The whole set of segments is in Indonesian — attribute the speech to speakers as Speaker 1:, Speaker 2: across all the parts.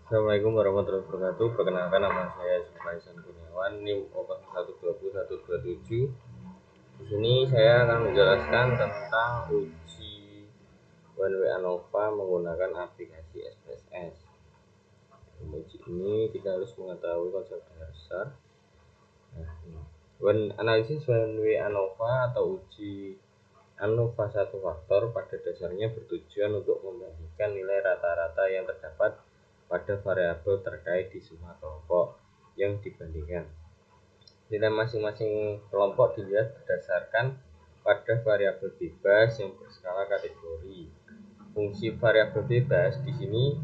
Speaker 1: Assalamualaikum warahmatullahi wabarakatuh. Perkenalkan, nama saya Sulaiman Kurniawan, NIM 01202127. Di sini saya akan menjelaskan tentang uji one way ANOVA menggunakan aplikasi SPSS. Uji ini kita harus mengetahui konsep dasar. Analisis one way ANOVA atau uji ANOVA satu faktor pada dasarnya bertujuan untuk membandingkan nilai rata-rata yang terdapat pada variabel terkait di semua kelompok yang dibandingkan. Nilai masing-masing kelompok dilihat berdasarkan pada variabel bebas yang berskala kategori. Fungsi variabel bebas di sini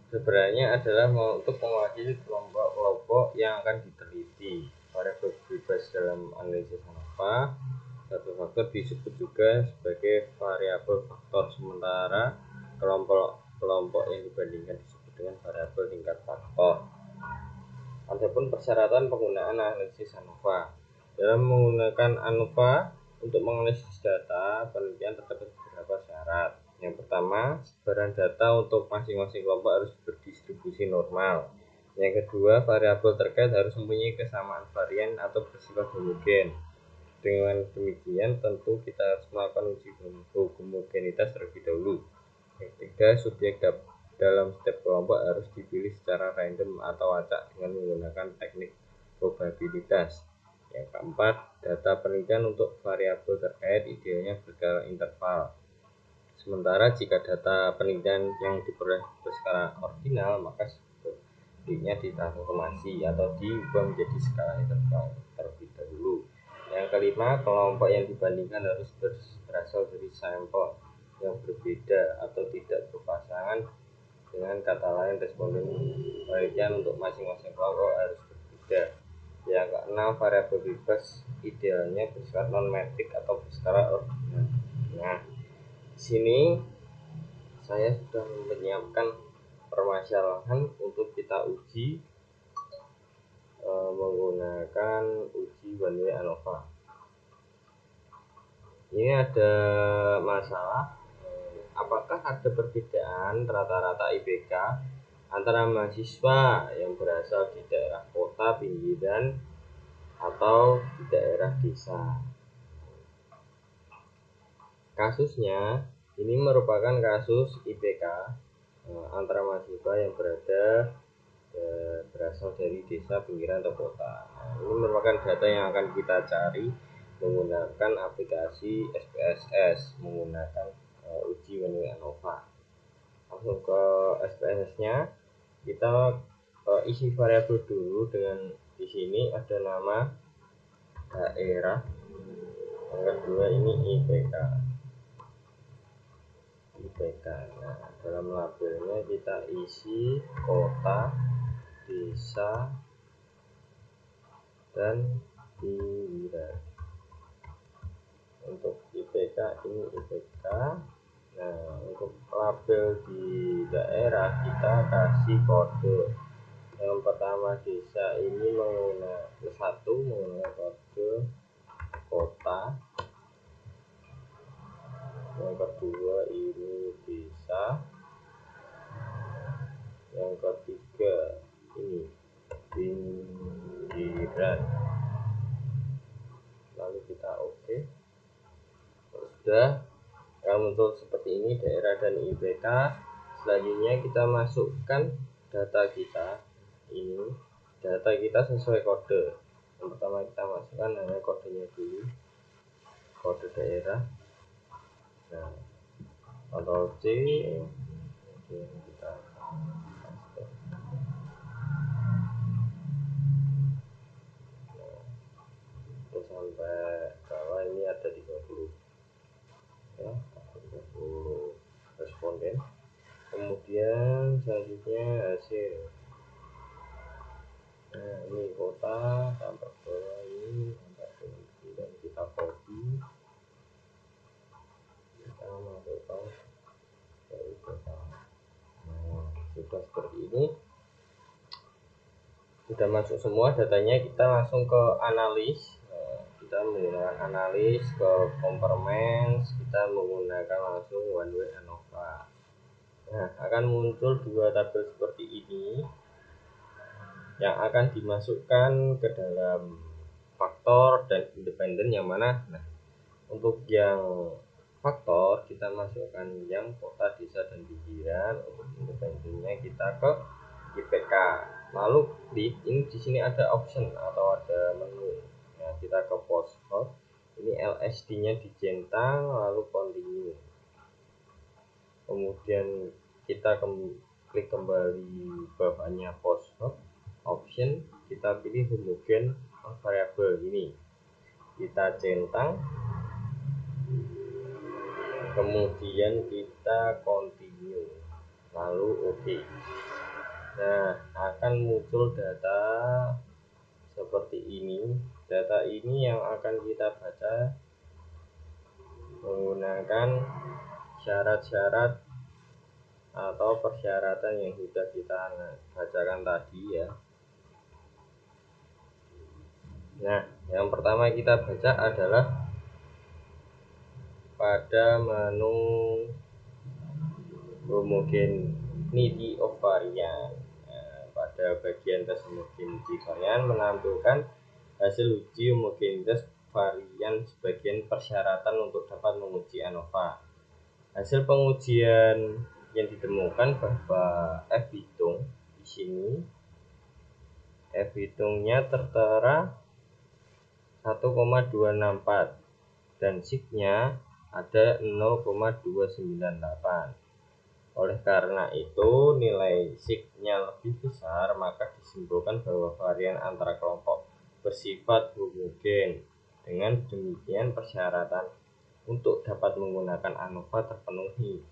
Speaker 1: sebenarnya adalah untuk mewakili kelompok-kelompok yang akan diteliti. Variabel bebas dalam analisis ANOVA satu faktor disebut juga sebagai variabel faktor, sementara kelompok yang dibandingkan disebut dengan variabel tingkat faktor. Adapun persyaratan penggunaan analisis ANOVA. Dalam menggunakan ANOVA untuk menganalisis data, penelitian terdapat beberapa syarat. Yang pertama, sebaran data untuk masing-masing kelompok harus berdistribusi normal. Yang kedua, variabel terkait harus mempunyai kesamaan varian atau bersifat homogen. Dengan demikian, tentu kita harus melakukan uji homogenitas terlebih dahulu. Yang ketiga, subjek dalam setiap kelompok harus dipilih secara random atau acak dengan menggunakan teknik probabilitas. Yang keempat, data penelitian untuk variabel terkait idealnya berskala interval. Sementara jika data penelitian yang diperoleh berskala ordinal, maka sebaiknya ditransformasi atau diubah menjadi skala interval terlebih dahulu. Yang kelima, kelompok yang dibandingkan harus berasal dari sampel yang berbeda atau tidak berpasangan. Dengan kata lain, responden penelitian untuk masing-masing kelompok harus berbeda. Yang keenam, variabel bebas idealnya berskala non-metrik atau berskala ordinal. Nah, di sini saya sudah menyiapkan permasalahan untuk kita uji menggunakan uji one way ANOVA. Ini ada masalah, apakah ada perbedaan rata-rata IPK antara mahasiswa yang berasal di daerah kota, pinggiran, atau di daerah desa. Kasusnya ini merupakan kasus IPK antara mahasiswa yang berasal dari desa, pinggiran, atau kota. Ini merupakan data yang akan kita cari menggunakan aplikasi SPSS, menggunakan uji one way ANOVA. Langsung ke SPSS-nya, kita isi variabel dulu dengan di sini ada nama daerah, yang kedua ini IPK. Nah, dalam labelnya kita isi kota, desa, dan pinggiran. Untuk IPK ini IPK. Nah, untuk label di daerah kita kasih kode. Yang pertama desa ini menggunakan kode kota. Yang kedua ini desa. Yang ketiga ini pinggiran. Lalu kita oke. Sudah muncul seperti ini daerah dan IPK. Selanjutnya kita masukkan data kita. Ini data kita sesuai kode. Yang pertama kita masukkan namanya kodenya dulu, kode daerah. Nah, Ctrl C, kemudian kita sampai bawah ini ada 30 ya, 30 responden. Kemudian selanjutnya hasil. Nah, ini kota sampai bawah ini sampai dan kita copy, kita masukkan ke kota. Nah, sudah seperti ini, sudah masuk semua datanya. Kita langsung ke analis. Kita menggunakan analis ke Comparments, kita menggunakan langsung one way ANOVA. Nah, akan muncul dua tabel seperti ini yang akan dimasukkan ke dalam faktor dan independen yang mana. Nah, untuk yang faktor kita masukkan yang kota, desa, dan pinggiran. Untuk independennya kita ke IPK. Lalu ini di sini ada option atau ada menu. Nah, kita ke postcode. Ini LSD-nya dicentang, lalu continue. Kemudian kita klik kembali bawahnya postcode, option, kita pilih homogen variable ini. Kita centang, kemudian kita continue, lalu OK. Nah, akan muncul data seperti ini. Data ini yang akan kita baca menggunakan syarat-syarat atau persyaratan yang sudah kita bacakan tadi ya. Nah, yang pertama kita baca adalah pada menu homogeneity of varian. Nah, pada bagian tes homogeneity varian menampilkan hasil uji homogenitas varian sebagian persyaratan untuk dapat menguji ANOVA. Hasil pengujian yang ditemukan bahwa F hitung di sini, F hitungnya tertera 1,264 dan signya ada 0,298. Oleh karena itu, nilai signya lebih besar, maka disimpulkan bahwa varian antara kelompok bersifat homogen. Dengan demikian, persyaratan untuk dapat menggunakan ANOVA terpenuhi.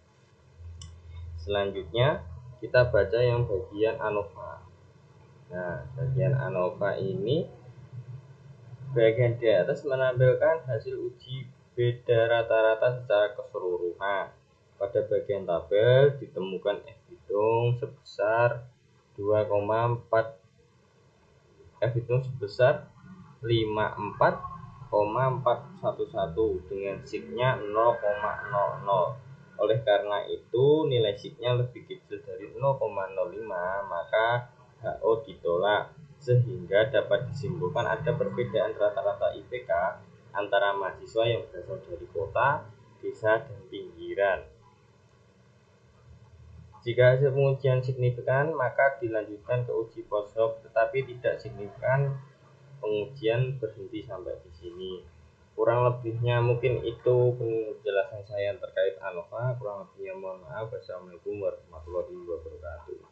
Speaker 1: Selanjutnya, kita baca yang bagian ANOVA. Nah, bagian ANOVA ini bagian di atas menampilkan hasil uji beda rata-rata secara keseluruhan. Pada bagian tabel ditemukan F hitung sebesar 2,4, F hitung sebesar 54,411 dengan signya 0,00. Oleh karena itu, nilai signya lebih kecil dari 0,05, maka HO ditolak, sehingga dapat disimpulkan ada perbedaan rata-rata IPK antara mahasiswa yang berasal dari kota, desa, dan pinggiran. Jika hasil pengujian signifikan, maka dilanjutkan ke uji post-hoc, tetapi tidak signifikan, pengujian berhenti sampai di sini. Kurang lebihnya mungkin itu penjelasan saya terkait ANOVA. Kurang lebihnya mohon maaf. Wassalamualaikum warahmatullahi wabarakatuh.